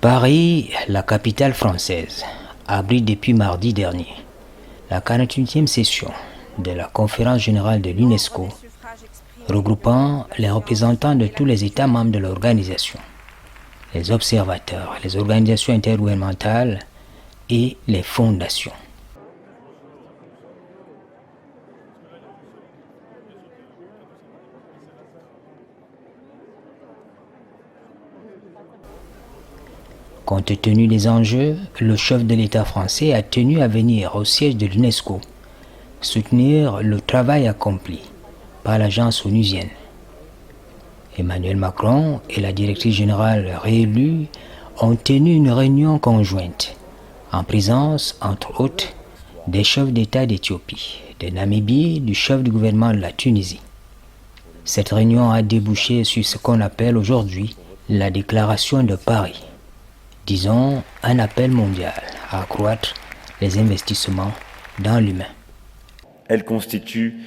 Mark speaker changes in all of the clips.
Speaker 1: Paris, la capitale française, abrite depuis mardi dernier la 48e session de la Conférence générale de l'UNESCO, regroupant les représentants de tous les États membres de l'organisation, les observateurs, les organisations intergouvernementales et les fondations. Compte tenu des enjeux, le chef de l'État français a tenu à venir au siège de l'UNESCO soutenir le travail accompli par l'agence onusienne. Emmanuel Macron et la directrice générale réélue ont tenu une réunion conjointe en présence, entre autres, des chefs d'État d'Éthiopie, de Namibie, du chef du gouvernement de la Tunisie. Cette réunion a débouché sur ce qu'on appelle aujourd'hui la déclaration de Paris. Disons, un appel mondial à accroître les investissements dans l'humain.
Speaker 2: Elle constitue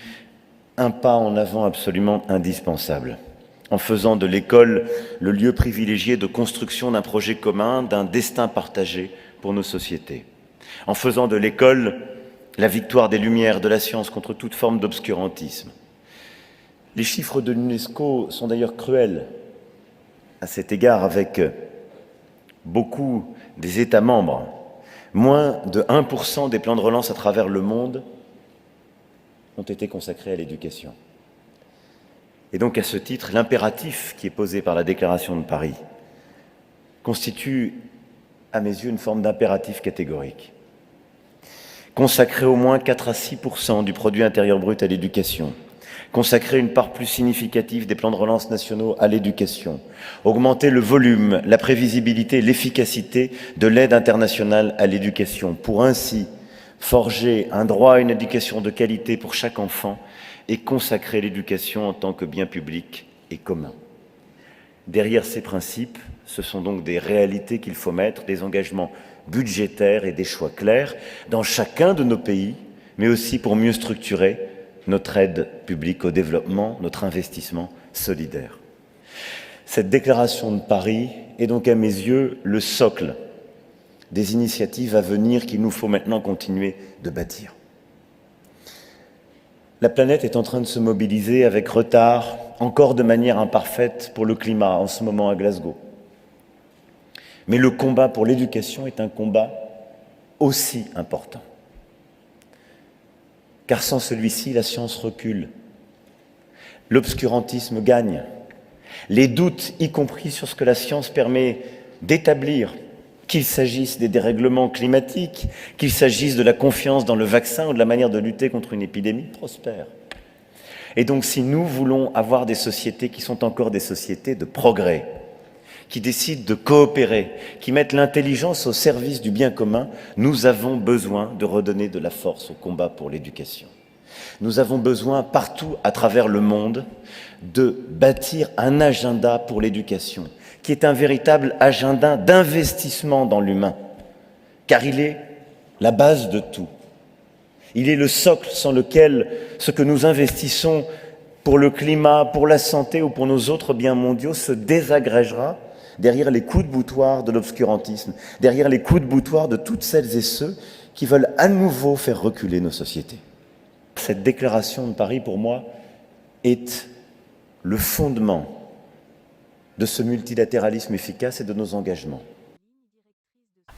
Speaker 2: un pas en avant absolument indispensable, en faisant de l'école le lieu privilégié de construction d'un projet commun, d'un destin partagé pour nos sociétés. En faisant de l'école la victoire des Lumières, de la science contre toute forme d'obscurantisme. Les chiffres de l'UNESCO sont d'ailleurs cruels à cet égard avec beaucoup des États membres. Moins de 1% des plans de relance à travers le monde ont été consacrés à l'éducation. Et donc à ce titre, l'impératif qui est posé par la Déclaration de Paris constitue à mes yeux une forme d'impératif catégorique. Consacrer au moins 4 à 6% du produit intérieur brut à l'éducation, consacrer une part plus significative des plans de relance nationaux à l'éducation, augmenter le volume, la prévisibilité et l'efficacité de l'aide internationale à l'éducation, pour ainsi forger un droit à une éducation de qualité pour chaque enfant et consacrer l'éducation en tant que bien public et commun. Derrière ces principes, ce sont donc des réalités qu'il faut mettre, des engagements budgétaires et des choix clairs dans chacun de nos pays, mais aussi pour mieux structurer notre aide publique au développement, notre investissement solidaire. Cette déclaration de Paris est donc à mes yeux le socle des initiatives à venir qu'il nous faut maintenant continuer de bâtir. La planète est en train de se mobiliser avec retard, encore de manière imparfaite, pour le climat en ce moment à Glasgow. Mais le combat pour l'éducation est un combat aussi important. Car sans celui-ci, la science recule. L'obscurantisme gagne. Les doutes, y compris sur ce que la science permet d'établir, qu'il s'agisse des dérèglements climatiques, qu'il s'agisse de la confiance dans le vaccin ou de la manière de lutter contre une épidémie, prospèrent. Et donc, si nous voulons avoir des sociétés qui sont encore des sociétés de progrès, qui décident de coopérer, qui mettent l'intelligence au service du bien commun, nous avons besoin de redonner de la force au combat pour l'éducation. Nous avons besoin, partout à travers le monde, de bâtir un agenda pour l'éducation, qui est un véritable agenda d'investissement dans l'humain, car il est la base de tout. Il est le socle sans lequel ce que nous investissons pour le climat, pour la santé ou pour nos autres biens mondiaux se désagrégera derrière les coups de boutoir de l'obscurantisme, derrière les coups de boutoir de toutes celles et ceux qui veulent à nouveau faire reculer nos sociétés. Cette déclaration de Paris, pour moi, est le fondement de ce multilatéralisme efficace et de nos engagements.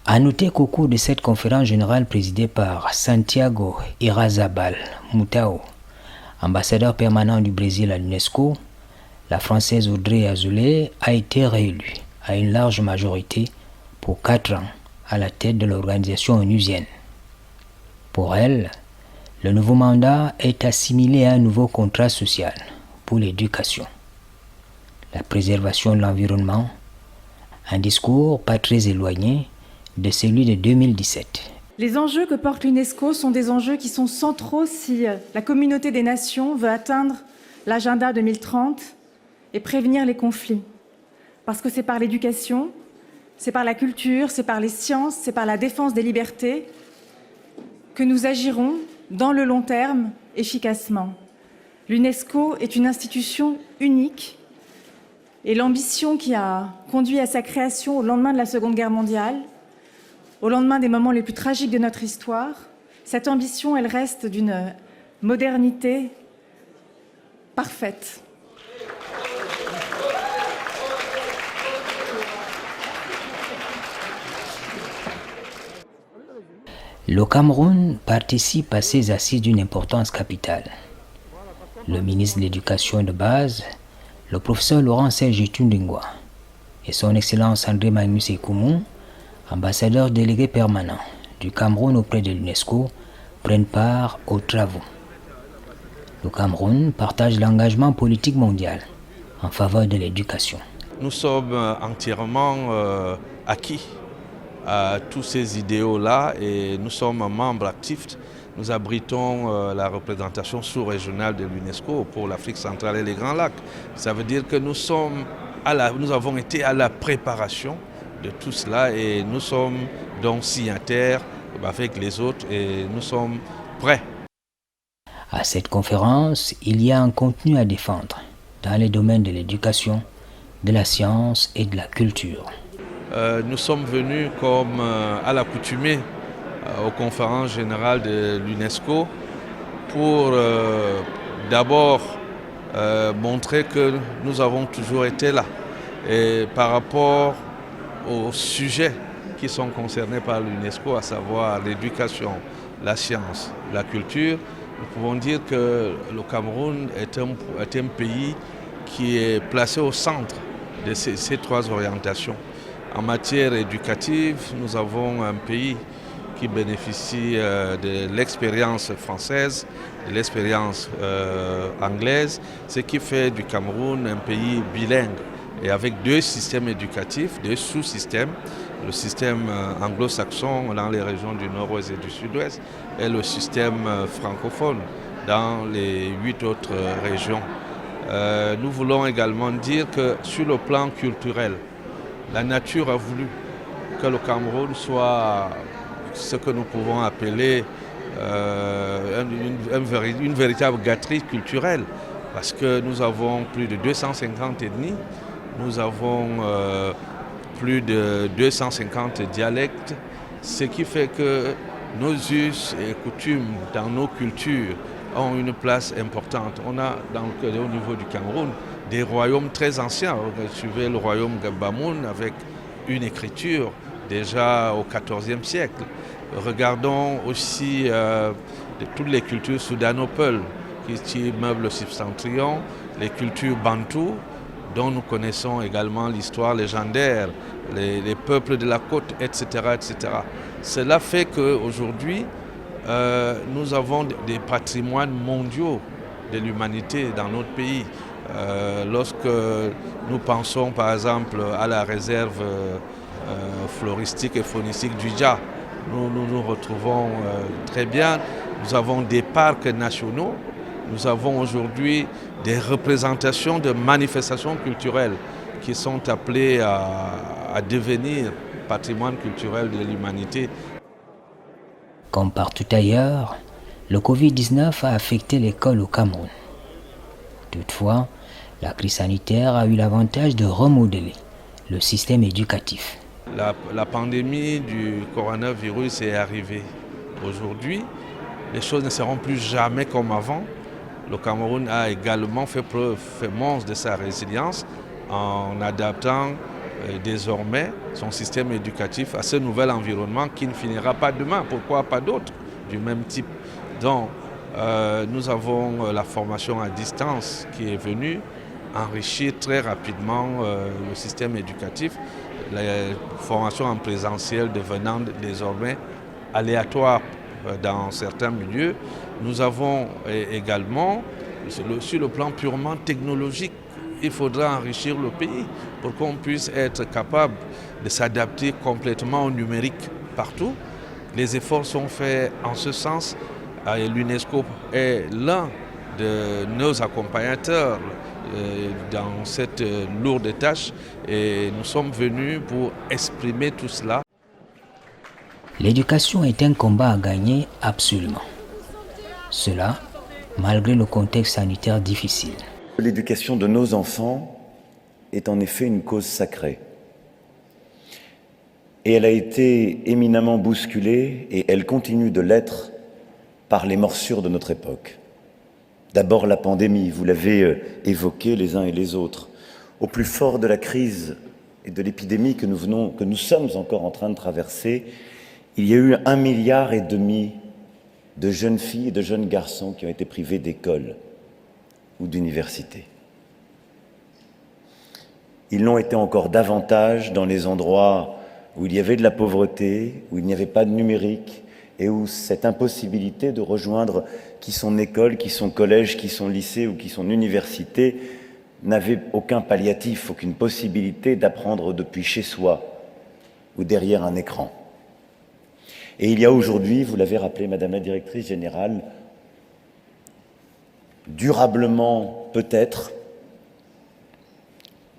Speaker 1: À noter qu'au cours de cette conférence générale présidée par Santiago Irazabal Mutao, ambassadeur permanent du Brésil à l'UNESCO, la Française Audrey Azoulay a été réélue à une large majorité pour 4 ans à la tête de l'organisation onusienne. Pour elle, le nouveau mandat est assimilé à un nouveau contrat social pour l'éducation, la préservation de l'environnement, un discours pas très éloigné de celui de 2017.
Speaker 3: Les enjeux que porte l'UNESCO sont des enjeux qui sont centraux si la communauté des nations veut atteindre l'agenda 2030 et prévenir les conflits. Parce que c'est par l'éducation, c'est par la culture, c'est par les sciences, c'est par la défense des libertés que nous agirons dans le long terme efficacement. L'UNESCO est une institution unique et l'ambition qui a conduit à sa création au lendemain de la Seconde Guerre mondiale, au lendemain des moments les plus tragiques de notre histoire, cette ambition, elle reste d'une modernité parfaite.
Speaker 1: Le Cameroun participe à ces assises d'une importance capitale. Le ministre de l'Éducation de base, le professeur Laurent Serge Tundingwa, et son Excellence André Magnus Ekoumou, ambassadeur délégué permanent du Cameroun auprès de l'UNESCO, prennent part aux travaux. Le Cameroun partage l'engagement politique mondial en faveur de l'éducation.
Speaker 4: Nous sommes entièrement acquis à tous ces idéaux-là et nous sommes membres actifs. Nous abritons la représentation sous-régionale de l'UNESCO pour l'Afrique centrale et les Grands Lacs. Ça veut dire que nous avons été à la préparation de tout cela et nous sommes donc signataires avec les autres et nous sommes prêts.
Speaker 1: À cette conférence, il y a un contenu à défendre dans les domaines de l'éducation, de la science et de la culture.
Speaker 4: Nous sommes venus comme à l'accoutumée aux conférences générales de l'UNESCO pour d'abord montrer que nous avons toujours été là. Et par rapport aux sujets qui sont concernés par l'UNESCO, à savoir l'éducation, la science, la culture, nous pouvons dire que le Cameroun est un pays qui est placé au centre de ces trois orientations. En matière éducative, nous avons un pays qui bénéficie de l'expérience française, de l'expérience anglaise, ce qui fait du Cameroun un pays bilingue et avec deux systèmes éducatifs, deux sous-systèmes, le système anglo-saxon dans les régions du nord-ouest et du sud-ouest et le système francophone dans les 8 autres régions. Nous voulons également dire que sur le plan culturel, la nature a voulu que le Cameroun soit ce que nous pouvons appeler une véritable gâterie culturelle, parce que nous avons plus de 250 ethnies, nous avons plus de 250 dialectes, ce qui fait que nos us et coutumes dans nos cultures ont une place importante. On a au niveau du Cameroun des royaumes très anciens. Suivez le royaume Gabamoun avec une écriture déjà au XIVe siècle. Regardons aussi toutes les cultures soudanopoles qui meublent le septentrion, les cultures bantoues dont nous connaissons également l'histoire légendaire, les peuples de la côte, etc. etc. Cela fait qu'aujourd'hui, nous avons des patrimoines mondiaux de l'humanité dans notre pays. Lorsque nous pensons par exemple à la réserve floristique et faunistique du Dja, nous retrouvons très bien. Nous avons des parcs nationaux, nous avons aujourd'hui des représentations de manifestations culturelles qui sont appelées à devenir patrimoine culturel de l'humanité.
Speaker 1: Comme partout ailleurs, le Covid-19 a affecté l'école au Cameroun. Toutefois, la crise sanitaire a eu l'avantage de remodeler le système éducatif.
Speaker 4: La pandémie du coronavirus est arrivée. Aujourd'hui, les choses ne seront plus jamais comme avant. Le Cameroun a également fait montre de sa résilience en adaptant désormais son système éducatif à ce nouvel environnement qui ne finira pas demain. Pourquoi pas d'autres du même type? Donc, nous avons la formation à distance qui est venue enrichir très rapidement le système éducatif, la formation en présentiel devenant désormais aléatoire dans certains milieux. Nous avons également, sur le plan purement technologique, il faudra enrichir le pays pour qu'on puisse être capable de s'adapter complètement au numérique partout. Les efforts sont faits en ce sens. L'UNESCO est l'un de nos accompagnateurs dans cette lourde tâche et nous sommes venus pour exprimer tout cela.
Speaker 1: L'éducation est un combat à gagner absolument. Cela, malgré le contexte sanitaire difficile.
Speaker 2: L'éducation de nos enfants est en effet une cause sacrée. Et elle a été éminemment bousculée, et elle continue de l'être, par les morsures de notre époque. D'abord la pandémie, vous l'avez évoqué les uns et les autres. Au plus fort de la crise et de l'épidémie que nous sommes encore en train de traverser, il y a eu 1,5 milliard de jeunes filles et de jeunes garçons qui ont été privés d'école ou d'université. Ils l'ont été encore davantage dans les endroits où il y avait de la pauvreté, où il n'y avait pas de numérique, et où cette impossibilité de rejoindre qui son école, qui son collège, qui son lycée ou qui son université n'avait aucun palliatif, aucune possibilité d'apprendre depuis chez soi ou derrière un écran. Et il y a aujourd'hui, vous l'avez rappelé, Madame la Directrice Générale, durablement peut-être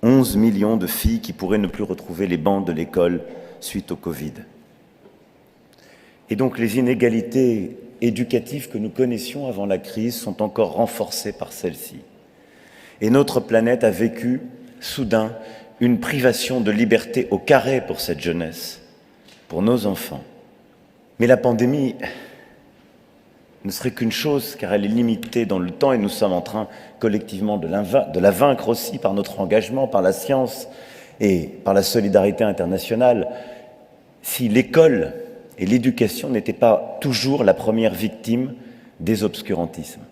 Speaker 2: 11 millions de filles qui pourraient ne plus retrouver les bancs de l'école suite au Covid. Et donc les inégalités éducatives que nous connaissions avant la crise sont encore renforcées par celle-ci. Et notre planète a vécu, soudain, une privation de liberté au carré pour cette jeunesse, pour nos enfants. Mais la pandémie ne serait qu'une chose, car elle est limitée dans le temps et nous sommes en train collectivement de la vaincre aussi par notre engagement, par la science et par la solidarité internationale. Si l'école et l'éducation n'étaient pas toujours la première victime des obscurantismes.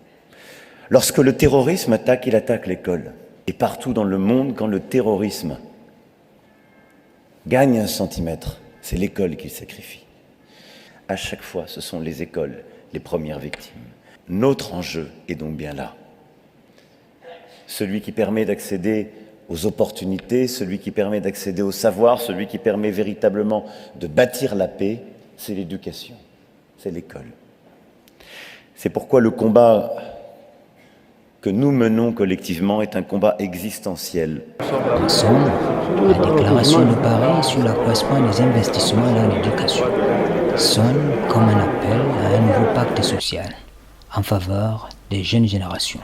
Speaker 2: Lorsque le terrorisme attaque, il attaque l'école. Et partout dans le monde, quand le terrorisme gagne 1 centimètre, c'est l'école qui sacrifie. À chaque fois, ce sont les écoles les premières victimes. Notre enjeu est donc bien là. Celui qui permet d'accéder aux opportunités, celui qui permet d'accéder au savoir, celui qui permet véritablement de bâtir la paix, c'est l'éducation, c'est l'école. C'est pourquoi le combat que nous menons collectivement est un combat existentiel.
Speaker 1: En somme, la déclaration de Paris sur l'accroissement des investissements dans l'éducation sonne comme un appel à un nouveau pacte social en faveur des jeunes générations.